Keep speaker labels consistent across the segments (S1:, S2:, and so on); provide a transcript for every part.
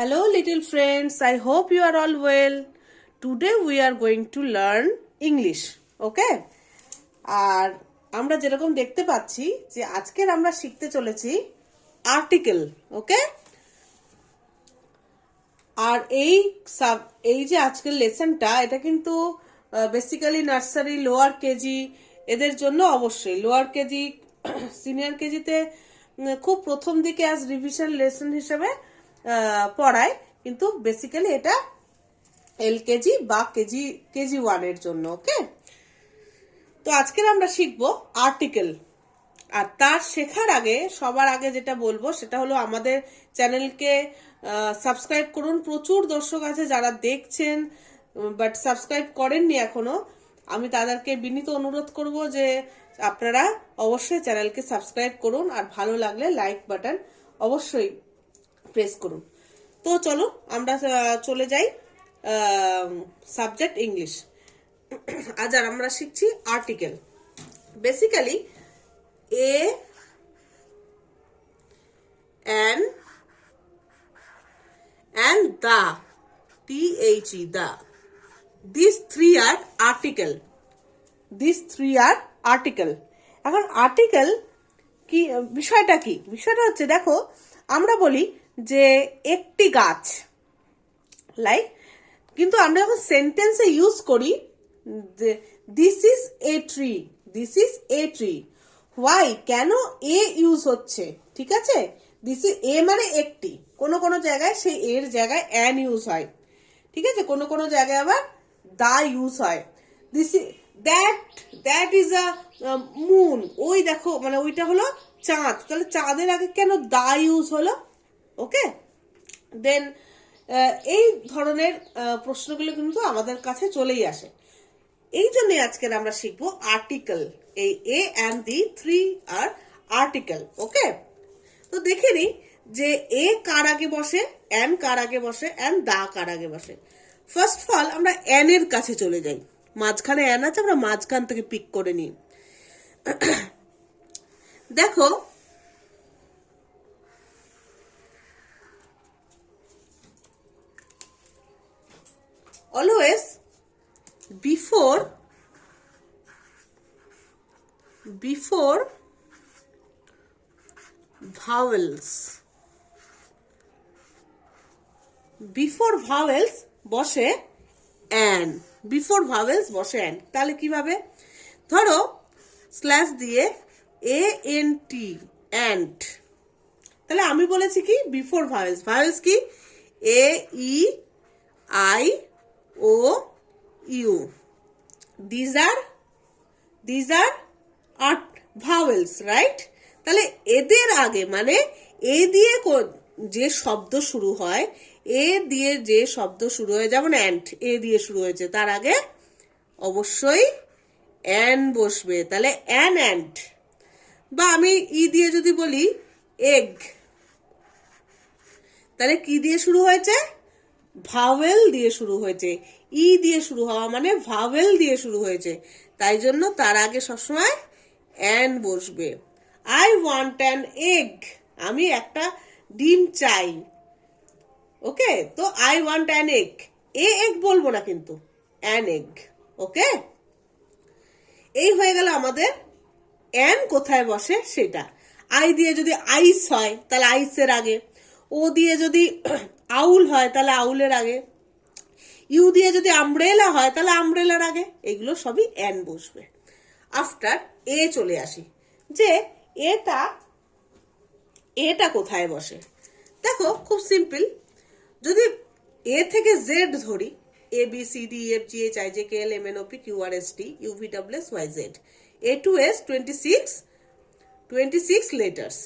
S1: Hello little friends, I hope you are all well. Today we are going to learn English. Okay? আর আমরা যেরকম দেখতে পাচ্ছি যে আজকের আমরা শিখতে চলেছি আর্টিকেল, ওকে? আর এই যে আজকের লেসনটা এটা কিন্তু বেসিক্যালি নার্সারি, লোয়ার কেজি এদের জন্য অবশ্যই। লোয়ার কেজি, সিনিয়র কেজিতে খুব প্রথম দিকে অ্যাজ রিভিশন লেসন হিসেবে পড়ায়, কিন্তু বেসিক্যালি এটা এলকেজি বা কেজি ওয়ানের জন্য। ওকে, তো আজকের আমরা শিখবো আর্টিকেল। আর তার শেখার আগে সবার আগে যেটা বলবো সেটা হলো আমাদের চ্যানেলকে সাবস্ক্রাইব করুন। প্রচুর দর্শক আছে যারা দেখছেন বাট সাবস্ক্রাইব করেননি এখনো। আমি তাদেরকে বিনীত অনুরোধ করব যে আপনারা অবশ্যই চ্যানেলকে সাবস্ক্রাইব করুন, আর ভালো লাগলে লাইক বাটন অবশ্যই প্রেস করুন। তো চলো আমরা চলে যাই সাবজেক্ট ইংলিশ। আজ আর আমরা শিখছি article. Basically A and the, THE, the. These three are article. এখন আর্টিকেল কি বিষয়টা কি? বিষয়টা হচ্ছে, দেখো আমরা বলি যে একটি গাছ, লাইক, কিন্তু আমরা যখন সেন্টেন্সে ইউজ করি this is a tree, why, কেন এ ইউজ হচ্ছে, ঠিক আছে? দিস ইজ এ মানে একটি, কোন জায়গায় সেই এর জায়গায় অ্যান ইউজ হয়, ঠিক আছে? কোন জায়গায় আবার দা ইউজ হয়। This is that is a moon, ওই দেখো, মানে ওইটা হলো চাঁদ, তাহলে চাঁদের আগে কেন দা ইউজ হলো? ওকে, দেন এই ধরনের প্রশ্নগুলো কিন্তু আমাদের কাছে চলেই আসে। এই জন্য আজকে আমরা শিখবো আর্টিকেল। এই a and the three are article. Okay, তো দেখে নিই যে এ কার আগে বসে, অ্যান কার আগে বসে, অ্যান্ড দা কার আগে বসে। ফার্স্ট অফ অল আমরা অ্যান এর কাছে চলে যাই। মাঝখানে অ্যান আছে, আমরা মাঝখান থেকে পিক করে নিই। দেখো always before vowels বসে অ্যান, তাহলে কিভাবে? ধরো স্ল্যাশ দিয়ে ANT, অ্যান্ট, তাহলে আমি বলেছি কি বিফোর ভাওয়েলস কি AEIOU, these are vowels, right? তাহলে এদের আগে, মানে এ দিয়ে যে শব্দ শুরু হয়, যেমন অ্যান্ট, এ দিয়ে শুরু হয়েছে, তার আগে অবশ্যই অ্যান বসবে, তাহলে অ্যান্ট। বা আমি দিয়ে যদি বলি এগ, তাহলে কি দিয়ে শুরু হয়েছে? ভাওয়েল দিয়ে শুরু হয়েছে। দিয়ে শুরু হওয়া মানে ভাওয়েল দিয়ে শুরু হয়েছে, তাই জন্য তার আগে সবসময় অ্যান বসবে। আই ওয়ান্ট অ্যান এগ, আমি একটা ডিম চাই। ওকে, তো I want an egg, egg বলবো না কিন্তু অ্যান এগ। ওকে, এই হয়ে গেল আমাদের অ্যান কোথায় বসে সেটা। আই দিয়ে যদি আইস হয় তাহলে আইসের আগে, ও দিয়ে যদি আউল হয় তাহলে আউলের আগে, ইউ দিয়ে যদি আমব্রেলা হয় তাহলে আমব্রেলার আগে, এগুলো সবই অ্যান বসবে। আফটার এ চলে আসি, যে এটা কোথায় বসে। দেখো খুব সিম্পল, যদি এ থেকে জেড ধরি, ABCDEFGHIJKLMNOPQRST UVWXYZ, A to S 26 letters.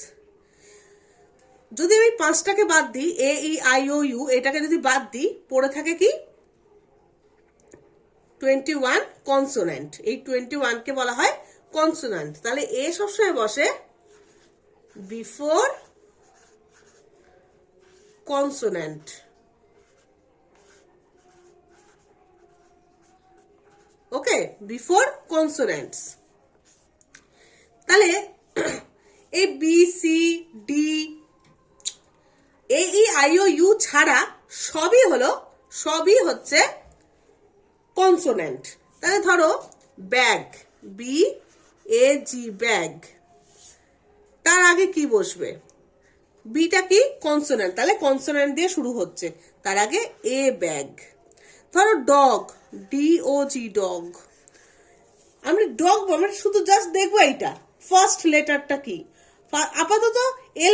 S1: যদি আমি 5টাকে বাদ দিই, AEIOU, এটাকে যদি বাদ দিই, পড়ে থাকে কি 21 কনসোনেন্ট। এই 21কে বলা হয় কনসোনেন্ট। তাহলে এ সবসময় বসে before consonant. Okay, before consonants. তাহলে এই BCD A E I O U ছাড়া সবই হচ্ছে কনসোনেন্ট। তাহলে ধরো bag, B A G, bag, তার আগে কি বসবে? বিটা কি? কনসোনেন্ট, তাহলে কনসোনেন্ট দিয়ে শুরু হচ্ছে, তার আগে এ, ব্যাগ। ধরো ডগ, ডি ও জি, ডগ। আমরা আমরা শুধু জাস্ট দেখবো এইটা ফার্স্ট লেটারটা কি। আপাতত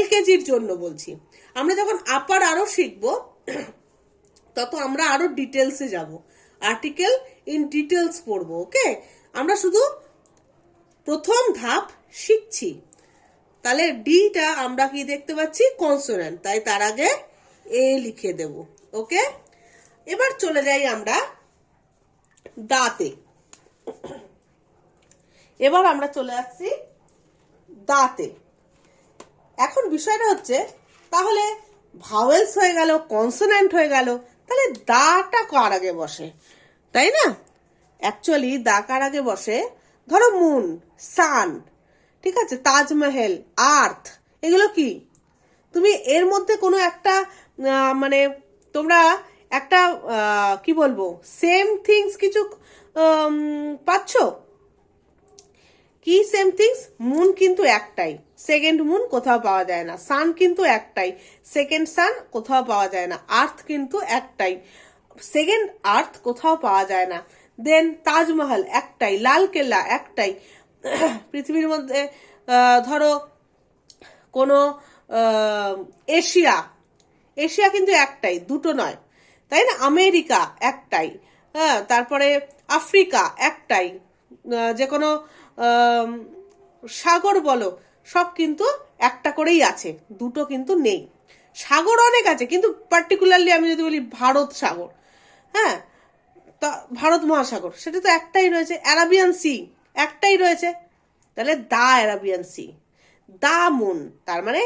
S1: LKGর জন্য বলছি। আমরা যখন আপার আরো শিখবো তত আমরা আরো ডিটেলসে যাব, আর্টিকেল ইন ডিটেলস পড়বো। ওকে, আমরা শুধু প্রথম ধাপ শিখছি। তাহলে ডিটা আমরা কি দেখতে পাচ্ছি? কনসোনেন্ট, তাই তার আগে এ লিখে দেব। ওকে, এবার চলে যাই আমরা দাতে। এবার আমরা চলে আসছি দাতে। এখন বিষয়টা হচ্ছে, তাহলে ভাওয়েলস হয়ে গেল, কনসোনেন্ট হয়ে গেল, তাহলে দাটা কার আগে বসে, তাই না? অ্যাকচুয়ালি দা কার আগে বসে? ধরো মুন, সান, ঠিক আছে, তাজমহল, আর্থ, এগুলো কি? তুমি এর মধ্যে কোনো একটা মানে তোমরা একটা কি বলবো, সেম থিংস কিছু পাচ্ছ কি? Same things. মুন কিন্তু একটাই, সেকেন্ড মুন কোথাও পাওয়া যায় না। সান কিন্তু একটাই, সেকেন্ড সান কোথাও পাওয়া যায় না। আর্থ কিন্তু একটাই, সেকেন্ড আর্থ কোথাও পাওয়া যায় না। দেন তাজমহল একটাই, লাল কেল্লা একটাই। পৃথিবীর মধ্যে ধরো কোনো এশিয়া, এশিয়া কিন্তু একটাই, দুটো নয়, তাই না? আমেরিকা একটাই, হ্যাঁ, তারপরে আফ্রিকা একটাই, যে কোনো সাগর বলো, সব কিন্তু একটা করেই আছে, দুটো কিন্তু নেই। সাগর অনেক আছে, কিন্তু পার্টিকুলারলি আমি যদি বলি ভারত সাগর, হ্যাঁ, তা ভারত মহাসাগর, সেটা তো একটাই রয়েছে। অ্যারাবিয়ান সি একটাই রয়েছে, তাহলে দা অ্যারাবিয়ান সি, দা মুন, তার মানে